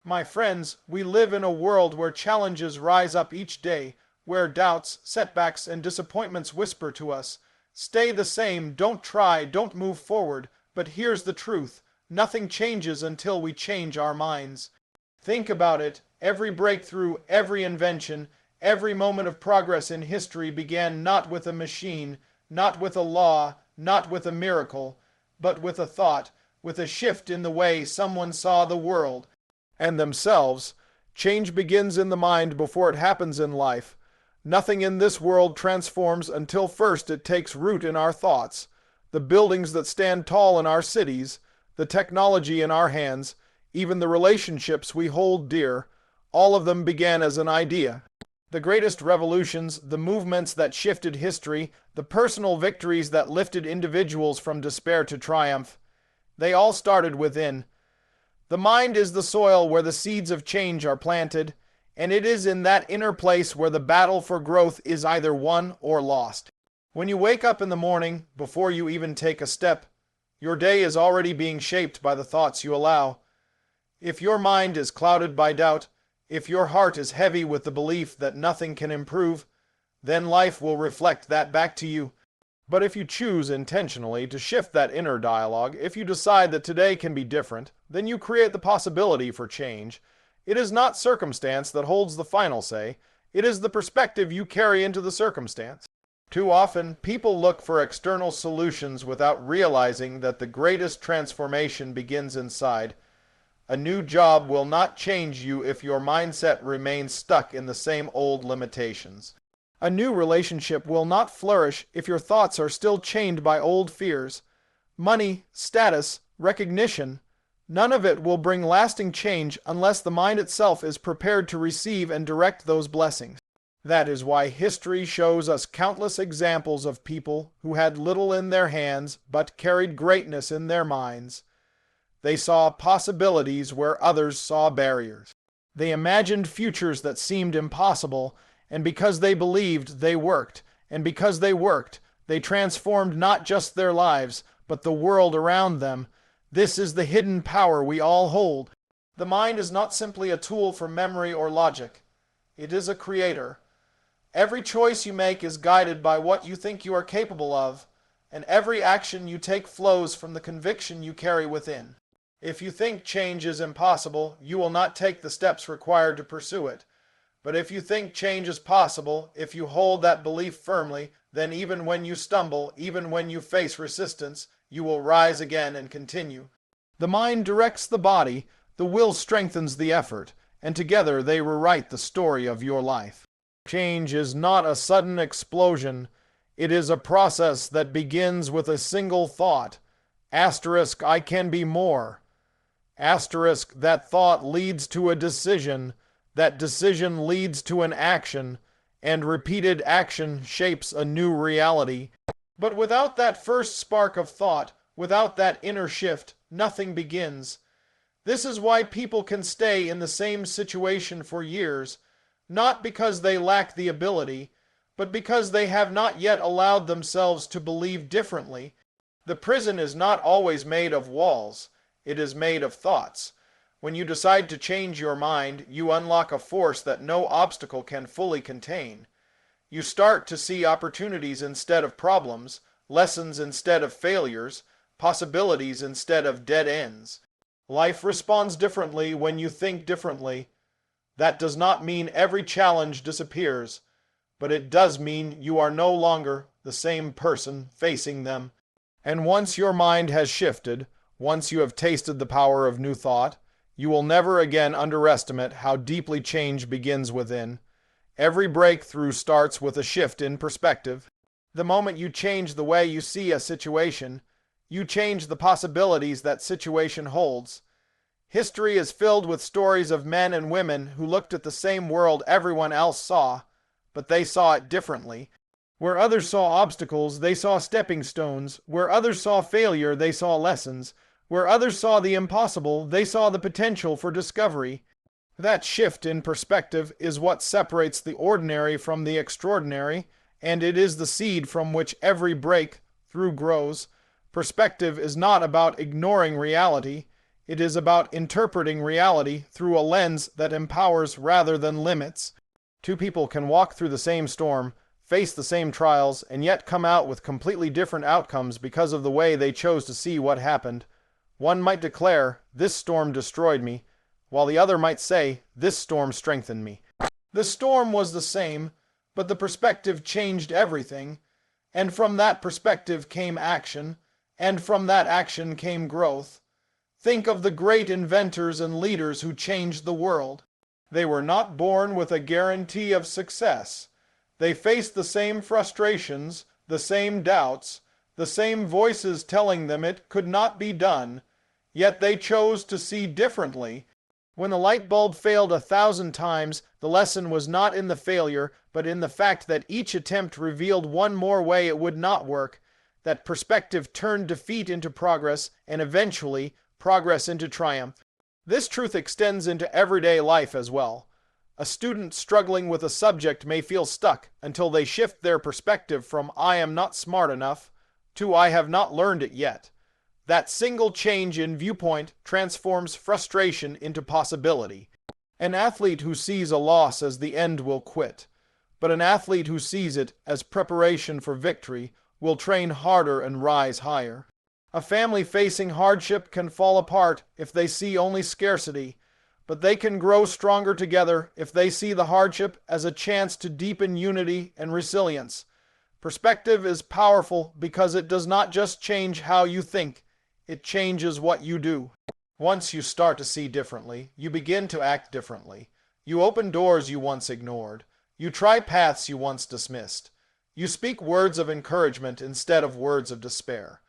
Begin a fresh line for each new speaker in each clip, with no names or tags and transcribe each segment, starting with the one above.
My friends, we live in a world where challenges rise up each day, where doubts, setbacks, and disappointments whisper to us, "Stay the same, don't try, don't move forward." But here's the truth: nothing changes until we change our minds. Think about it. Every breakthrough, every invention, every moment of progress in history began not with a machine, not with a law, not with a miracle, but with a thought, with a shift in the way someone saw the world and themselves. Change begins in the mind before it happens in life. Nothing in this world transforms until first it takes root in our thoughts. The buildings that stand tall in our cities, the technology in our hands, even the relationships we hold dear, all of them began as an idea. The greatest revolutions, the movements that shifted history, the personal victories that lifted individuals from despair to triumph, they all started within. The mind is the soil where the seeds of change are planted, and it is in that inner place where the battle for growth is either won or lost. When you wake up in the morning, before you even take a step, your day is already being shaped by the thoughts you allow. If your mind is clouded by doubt, if your heart is heavy with the belief that nothing can improve, then life will reflect that back to you. But if you choose intentionally to shift that inner dialogue, if you decide that today can be different, then you create the possibility for change. It is not circumstance that holds the final say. It is the perspective you carry into the circumstance. Too often, people look for external solutions without realizing that the greatest transformation begins inside. A new job will not change you if your mindset remains stuck in the same old limitations. A new relationship will not flourish if your thoughts are still chained by old fears. Money, status, recognition, none of it will bring lasting change unless the mind itself is prepared to receive and direct those blessings. That is why history shows us countless examples of people who had little in their hands but carried greatness in their minds. They saw possibilities where others saw barriers. They imagined futures that seemed impossible, and because they believed, they worked. And because they worked, they transformed not just their lives, but the world around them. This is the hidden power we all hold. The mind is not simply a tool for memory or logic. It is a creator. Every choice you make is guided by what you think you are capable of, and every action you take flows from the conviction you carry within. If you think change is impossible, you will not take the steps required to pursue it. But if you think change is possible, if you hold that belief firmly, then even when you stumble, even when you face resistance, you will rise again and continue. The mind directs the body, the will strengthens the effort, and together they rewrite the story of your life. Change is not a sudden explosion. It is a process that begins with a single thought. Asterisk, I can be more. Asterisk, that thought leads to a decision. That decision leads to an action, and repeated action shapes a new reality. But without that first spark of thought, without that inner shift, nothing begins. This is why people can stay in the same situation for years, not because they lack the ability, but because they have not yet allowed themselves to believe differently. The prison is not always made of walls. It is made of thoughts. When you decide to change your mind, you unlock a force that no obstacle can fully contain. You start to see opportunities instead of problems, lessons instead of failures, possibilities instead of dead ends. Life responds differently when you think differently. That does not mean every challenge disappears, but it does mean you are no longer the same person facing them. And once your mind has shifted, once you have tasted the power of new thought, you will never again underestimate how deeply change begins within. Every breakthrough starts with a shift in perspective. The moment you change the way you see a situation, you change the possibilities that situation holds. History is filled with stories of men and women who looked at the same world everyone else saw, but they saw it differently. Where others saw obstacles, they saw stepping stones. Where others saw failure, they saw lessons. Where others saw the impossible, they saw the potential for discovery. That shift in perspective is what separates the ordinary from the extraordinary, and it is the seed from which every breakthrough grows. Perspective is not about ignoring reality. It is about interpreting reality through a lens that empowers rather than limits. Two people can walk through the same storm, face the same trials, and yet come out with completely different outcomes because of the way they chose to see what happened. One might declare, "This storm destroyed me," while the other might say, "This storm strengthened me." The storm was the same, but the perspective changed everything, and from that perspective came action, and from that action came growth. Think of the great inventors and leaders who changed the world. They were not born with a guarantee of success. They faced the same frustrations, the same doubts, the same voices telling them it could not be done, yet they chose to see differently. When the light bulb failed 1,000 times, the lesson was not in the failure, but in the fact that each attempt revealed one more way it would not work. That perspective turned defeat into progress, and eventually, progress into triumph. This truth extends into everyday life as well. A student struggling with a subject may feel stuck until they shift their perspective from "I am not smart enough" to "I have not learned it yet." That single change in viewpoint transforms frustration into possibility. An athlete who sees a loss as the end will quit, but an athlete who sees it as preparation for victory will train harder and rise higher. A family facing hardship can fall apart if they see only scarcity, but they can grow stronger together if they see the hardship as a chance to deepen unity and resilience. Perspective is powerful because it does not just change how you think, it changes what you do. Once you start to see differently, you begin to act differently. You open doors you once ignored. You try paths you once dismissed. You speak words of encouragement instead of words of despair.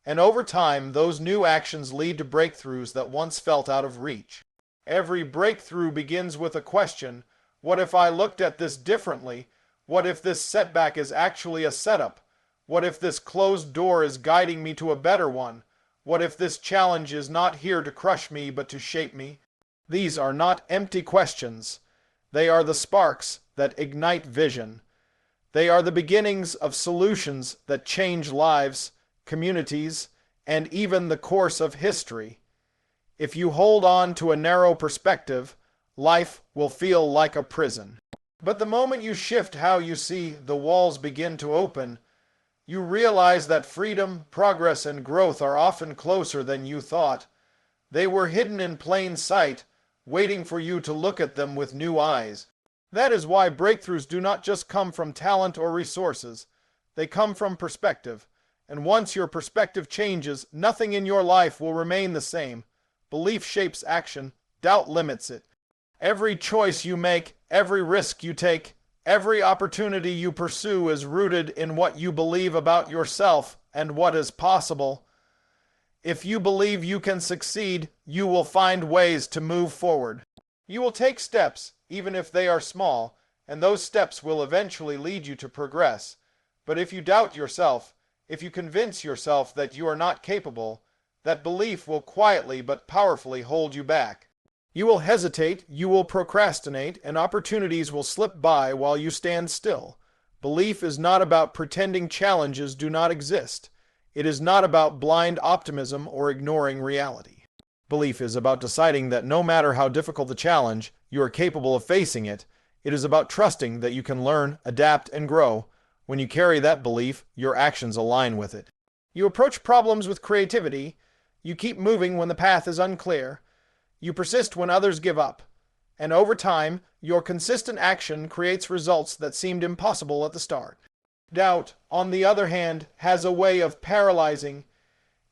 And over time, those new actions lead to breakthroughs that once felt out of reach. Every breakthrough begins with a question: what if I looked at this differently? What if this setback is actually a setup? What if this closed door is guiding me to a better one? What if this challenge is not here to crush me but to shape me? These are not empty questions. They are the sparks that ignite vision. They are the beginnings of solutions that change lives, communities, and even the course of history. If you hold on to a narrow perspective, life will feel like a prison. But the moment you shift how you see, the walls begin to open. You realize that freedom, progress, and growth are often closer than you thought. They were hidden in plain sight, waiting for you to look at them with new eyes. That is why breakthroughs do not just come from talent or resources. They come from perspective. And once your perspective changes, nothing in your life will remain the same. Belief shapes action. Doubt limits it. Every choice you make, every risk you take, every opportunity you pursue is rooted in what you believe about yourself and what is possible. If you believe you can succeed, you will find ways to move forward. You will take steps, even if they are small, and those steps will eventually lead you to progress. But if you doubt yourself, if you convince yourself that you are not capable, that belief will quietly but powerfully hold you back. You will hesitate, you will procrastinate, and opportunities will slip by while you stand still. Belief is not about pretending challenges do not exist. It is not about blind optimism or ignoring reality. Belief is about deciding that no matter how difficult the challenge, you are capable of facing it. It is about trusting that you can learn, adapt, and grow. When you carry that belief, your actions align with it. You approach problems with creativity. You keep moving when the path is unclear. You persist when others give up. And over time, your consistent action creates results that seemed impossible at the start. Doubt, on the other hand, has a way of paralyzing.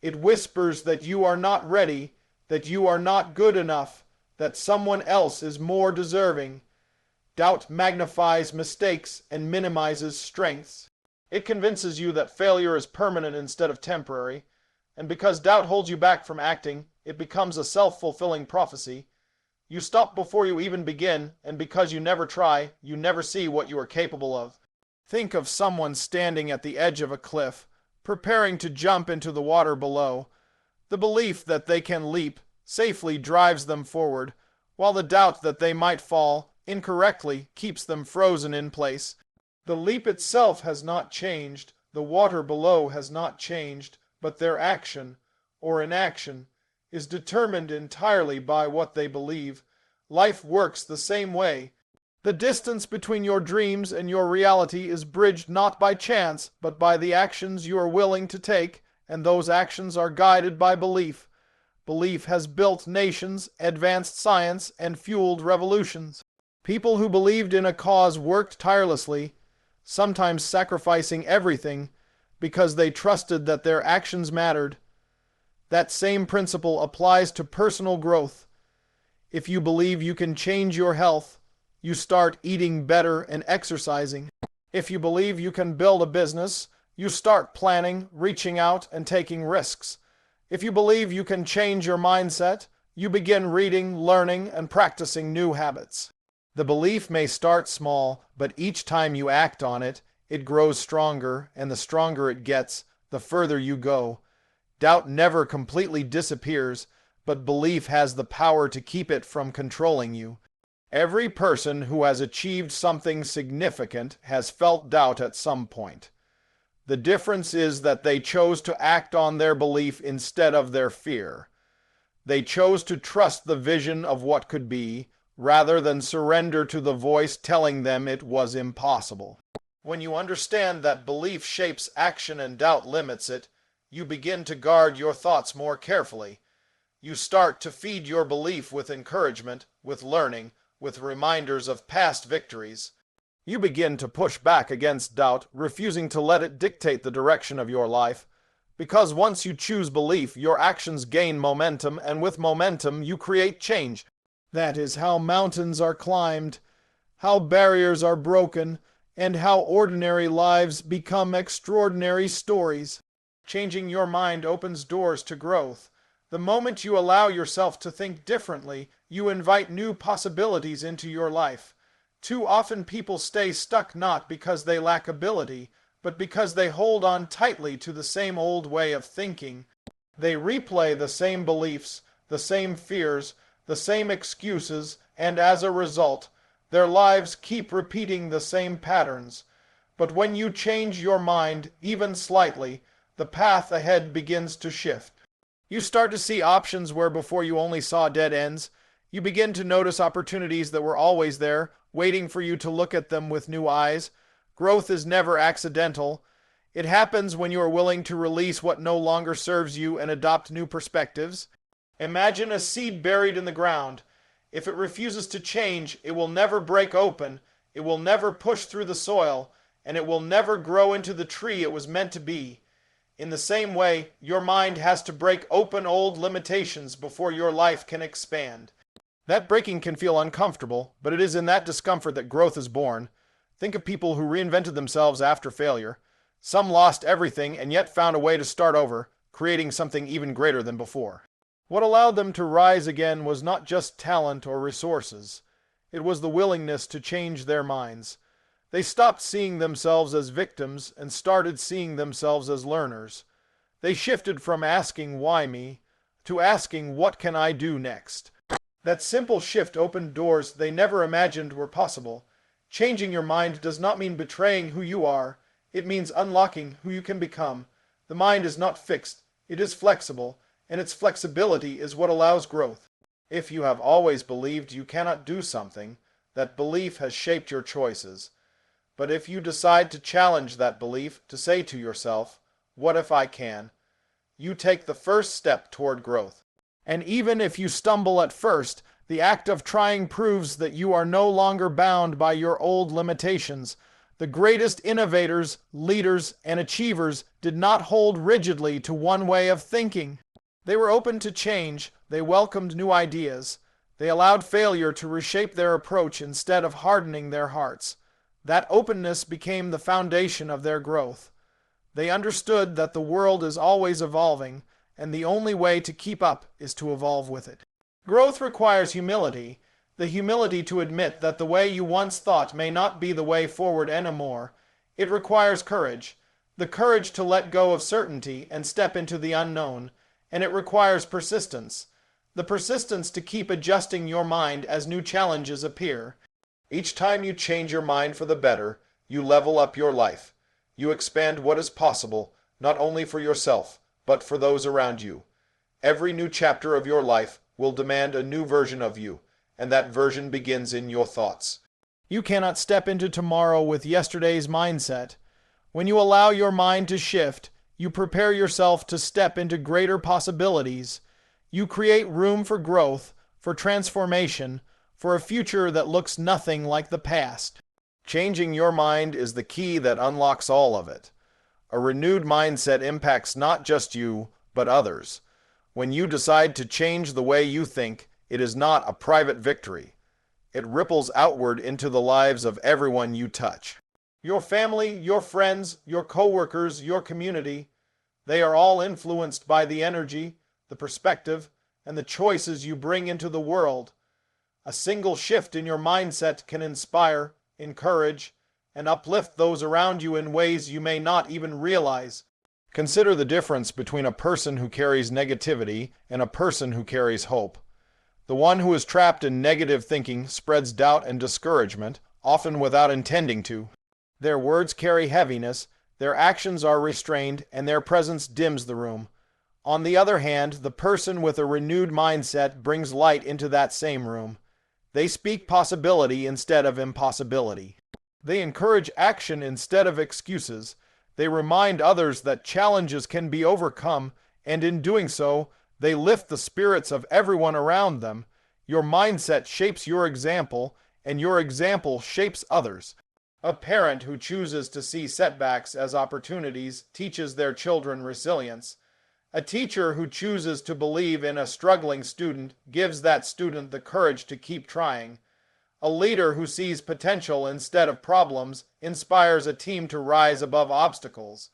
It whispers that you are not ready, that you are not good enough, that someone else is more deserving. Doubt magnifies mistakes and minimizes strengths. It convinces you that failure is permanent instead of temporary, and because doubt holds you back from acting, it becomes a self-fulfilling prophecy. You stop before you even begin, and because you never try, you never see what you are capable of. Think of someone standing at the edge of a cliff, preparing to jump into the water below. The belief that they can leap safely drives them forward, while the doubt that they might fall incorrectly keeps them frozen in place. The leap itself has not changed, the water below has not changed, but their action, or inaction, is determined entirely by what they believe. Life works the same way. The distance between your dreams and your reality is bridged not by chance, but by the actions you are willing to take, and those actions are guided by belief. Belief has built nations, advanced science, and fueled revolutions. People who believed in a cause worked tirelessly, sometimes sacrificing everything, because they trusted that their actions mattered. That same principle applies to personal growth. If you believe you can change your health, you start eating better and exercising. If you believe you can build a business, you start planning, reaching out, and taking risks. If you believe you can change your mindset, you begin reading, learning, and practicing new habits. The belief may start small, but each time you act on it, it grows stronger, and the stronger it gets, the further you go. Doubt never completely disappears, but belief has the power to keep it from controlling you. Every person who has achieved something significant has felt doubt at some point. The difference is that they chose to act on their belief instead of their fear. They chose to trust the vision of what could be, rather than surrender to the voice telling them it was impossible. When you understand that belief shapes action and doubt limits it, you begin to guard your thoughts more carefully. You start to feed your belief with encouragement, with learning, with reminders of past victories. You begin to push back against doubt, refusing to let it dictate the direction of your life. Because once you choose belief, your actions gain momentum, and with momentum, you create change. That is how mountains are climbed, how barriers are broken, and how ordinary lives become extraordinary stories. Changing your mind opens doors to growth. The moment you allow yourself to think differently, you invite new possibilities into your life. Too often people stay stuck not because they lack ability, but because they hold on tightly to the same old way of thinking. They replay the same beliefs, the same fears, the same excuses, and as a result, their lives keep repeating the same patterns. But when you change your mind, even slightly, the path ahead begins to shift. You start to see options where before you only saw dead ends. You begin to notice opportunities that were always there, waiting for you to look at them with new eyes. Growth is never accidental. It happens when you are willing to release what no longer serves you and adopt new perspectives. Imagine a seed buried in the ground. If it refuses to change, it will never break open, it will never push through the soil, and it will never grow into the tree it was meant to be. In the same way, your mind has to break open old limitations before your life can expand. That breaking can feel uncomfortable, but it is in that discomfort that growth is born. Think of people who reinvented themselves after failure. Some lost everything and yet found a way to start over, creating something even greater than before. What allowed them to rise again was not just talent or resources. It was the willingness to change their minds. They stopped seeing themselves as victims and started seeing themselves as learners. They shifted from asking, "Why me?" to asking, "What can I do next?" That simple shift opened doors they never imagined were possible. Changing your mind does not mean betraying who you are. It means unlocking who you can become. The mind is not fixed. It is flexible, and its flexibility is what allows growth. If you have always believed you cannot do something, that belief has shaped your choices. But if you decide to challenge that belief, to say to yourself, "What if I can?" you take the first step toward growth. And even if you stumble at first, the act of trying proves that you are no longer bound by your old limitations. The greatest innovators, leaders, and achievers did not hold rigidly to one way of thinking. They were open to change. They welcomed new ideas. They allowed failure to reshape their approach instead of hardening their hearts. That openness became the foundation of their growth. They understood that the world is always evolving, and the only way to keep up is to evolve with it. Growth requires humility, the humility to admit that the way you once thought may not be the way forward anymore. It requires courage, the courage to let go of certainty and step into the unknown, and it requires persistence, the persistence to keep adjusting your mind as new challenges appear. Each time you change your mind for the better, you level up your life. You expand what is possible, not only for yourself, but for those around you. Every new chapter of your life will demand a new version of you, and that version begins in your thoughts. You cannot step into tomorrow with yesterday's mindset. When you allow your mind to shift, you prepare yourself to step into greater possibilities. You create room for growth, for transformation, for a future that looks nothing like the past. Changing your mind is the key that unlocks all of it. A renewed mindset impacts not just you, but others. When you decide to change the way you think, it is not a private victory. It ripples outward into the lives of everyone you touch. Your family, your friends, your coworkers, your community, they are all influenced by the energy, the perspective, and the choices you bring into the world. A single shift in your mindset can inspire, encourage, and uplift those around you in ways you may not even realize. Consider the difference between a person who carries negativity and a person who carries hope. The one who is trapped in negative thinking spreads doubt and discouragement, often without intending to. Their words carry heaviness, their actions are restrained, and their presence dims the room. On the other hand, the person with a renewed mindset brings light into that same room. They speak possibility instead of impossibility. They encourage action instead of excuses. They remind others that challenges can be overcome, and in doing so, they lift the spirits of everyone around them. Your mindset shapes your example, and your example shapes others. A parent who chooses to see setbacks as opportunities teaches their children resilience. A teacher who chooses to believe in a struggling student gives that student the courage to keep trying. A leader who sees potential instead of problems inspires a team to rise above obstacles.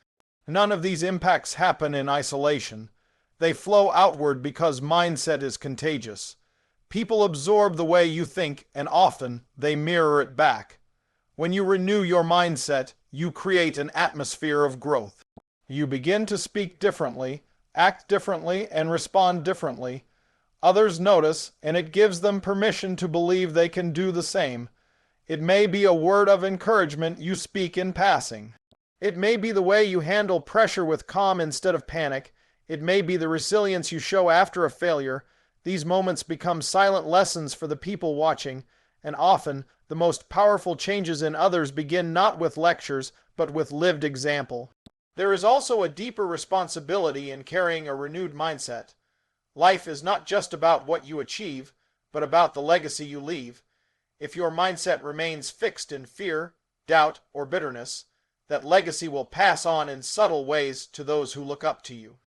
None of these impacts happen in isolation. They flow outward because mindset is contagious. People absorb the way you think, and often they mirror it back. When you renew your mindset, you create an atmosphere of growth. You begin to speak differently, act differently, and respond differently. Others notice, and it gives them permission to believe they can do the same. It may be a word of encouragement you speak in passing. It may be the way you handle pressure with calm instead of panic. It may be the resilience you show after a failure. These moments become silent lessons for the people watching, and often the most powerful changes in others begin not with lectures, but with lived example. There is also a deeper responsibility in carrying a renewed mindset. Life is not just about what you achieve, but about the legacy you leave. If your mindset remains fixed in fear, doubt, or bitterness, that legacy will pass on in subtle ways to those who look up to you.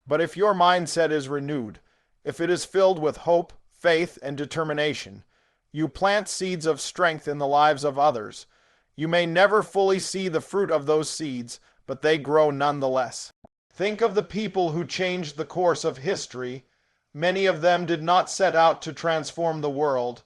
But if your mindset is renewed, if it is filled with hope, faith, and determination, you plant seeds of strength in the lives of others. You may never fully see the fruit of those seeds, but they grow nonetheless. Think of the people who changed the course of history. Many of them did not set out to transform the world.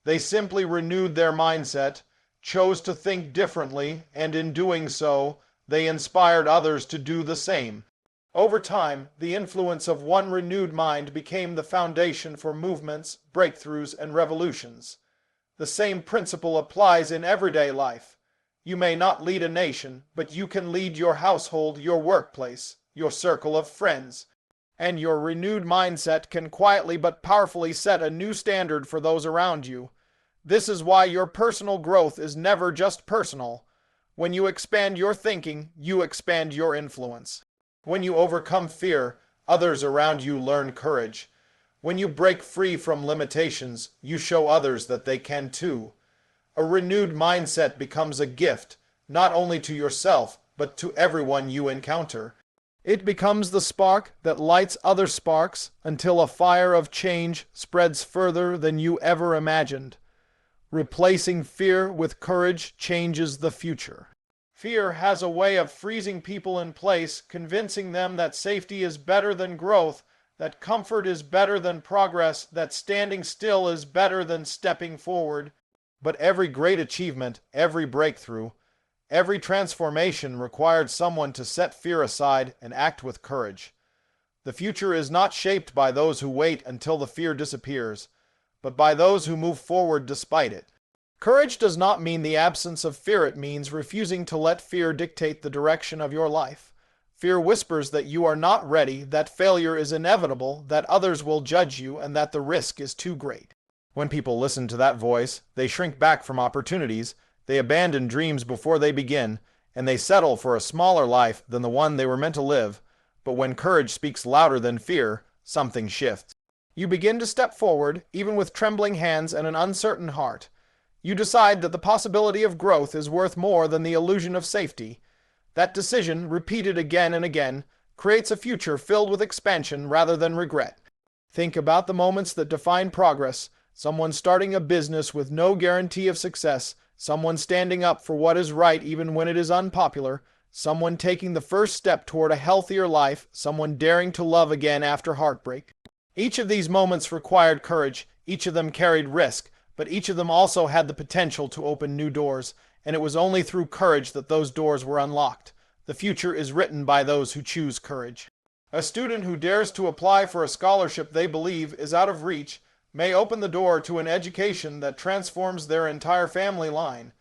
They simply renewed their mindset, chose to think differently, and in doing so, they inspired others to do the same. Over time, the influence of one renewed mind became the foundation for movements, breakthroughs, and revolutions. The same principle applies in everyday life. You may not lead a nation, but you can lead your household, your workplace, your circle of friends. And your renewed mindset can quietly but powerfully set a new standard for those around you. This is why your personal growth is never just personal. When you expand your thinking, you expand your influence. When you overcome fear, others around you learn courage. When you break free from limitations, you show others that they can too. A renewed mindset becomes a gift, not only to yourself, but to everyone you encounter. It becomes the spark that lights other sparks until a fire of change spreads further than you ever imagined. Replacing fear with courage changes the future. Fear has a way of freezing people in place, convincing them that safety is better than growth, that comfort is better than progress, that standing still is better than stepping forward. But every great achievement, every breakthrough, every transformation required someone to set fear aside and act with courage. The future is not shaped by those who wait until the fear disappears, but by those who move forward despite it. Courage does not mean the absence of fear. It means refusing to let fear dictate the direction of your life. Fear whispers that you are not ready, that failure is inevitable, that others will judge you, and that the risk is too great. When people listen to that voice, they shrink back from opportunities, they abandon dreams before they begin, and they settle for a smaller life than the one they were meant to live. But when courage speaks louder than fear, something shifts. You begin to step forward, even with trembling hands and an uncertain heart. You decide that the possibility of growth is worth more than the illusion of safety. That decision, repeated again and again, creates a future filled with expansion rather than regret. Think about the moments that define progress: someone starting a business with no guarantee of success, someone standing up for what is right even when it is unpopular, someone taking the first step toward a healthier life, someone daring to love again after heartbreak. Each of these moments required courage, each of them carried risk, but each of them also had the potential to open new doors, and it was only through courage that those doors were unlocked. The future is written by those who choose courage. A student who dares to apply for a scholarship they believe is out of reach may open the door to an education that transforms their entire family line.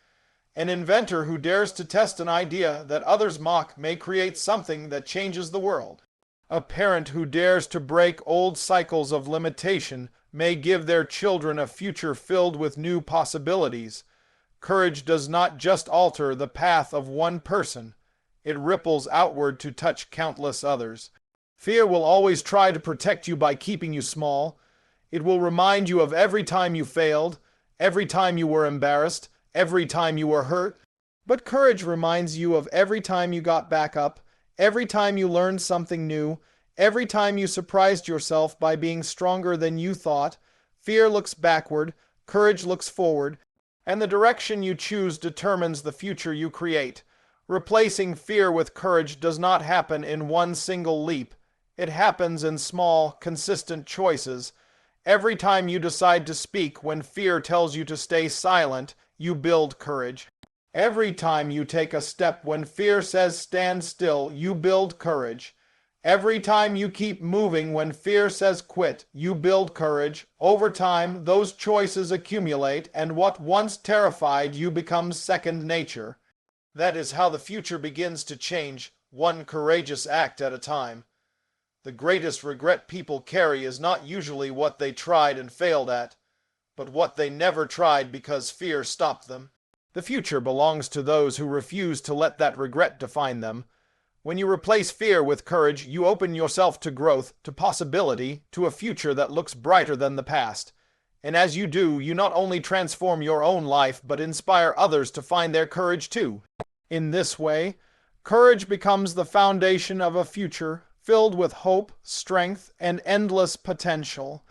An inventor who dares to test an idea that others mock may create something that changes the world. A parent who dares to break old cycles of limitation may give their children a future filled with new possibilities. Courage does not just alter the path of one person, it ripples outward to touch countless others. Fear will always try to protect you by keeping you small. It will remind you of every time you failed, every time you were embarrassed, every time you were hurt. But courage reminds you of every time you got back up, every time you learned something new, every time you surprised yourself by being stronger than you thought. Fear looks backward, courage looks forward, and the direction you choose determines the future you create. Replacing fear with courage does not happen in one single leap. It happens in small, consistent choices. Every time you decide to speak when fear tells you to stay silent, you build courage. Every time you take a step when fear says stand still, you build courage. Every time you keep moving when fear says quit, you build courage. Over time, those choices accumulate, and what once terrified you becomes second nature. That is how the future begins to change, one courageous act at a time. The greatest regret people carry is not usually what they tried and failed at, but what they never tried because fear stopped them. The future belongs to those who refuse to let that regret define them. When you replace fear with courage, you open yourself to growth, to possibility, to a future that looks brighter than the past. And as you do, you not only transform your own life, but inspire others to find their courage too. In this way, courage becomes the foundation of a future filled with hope, strength, and endless potential.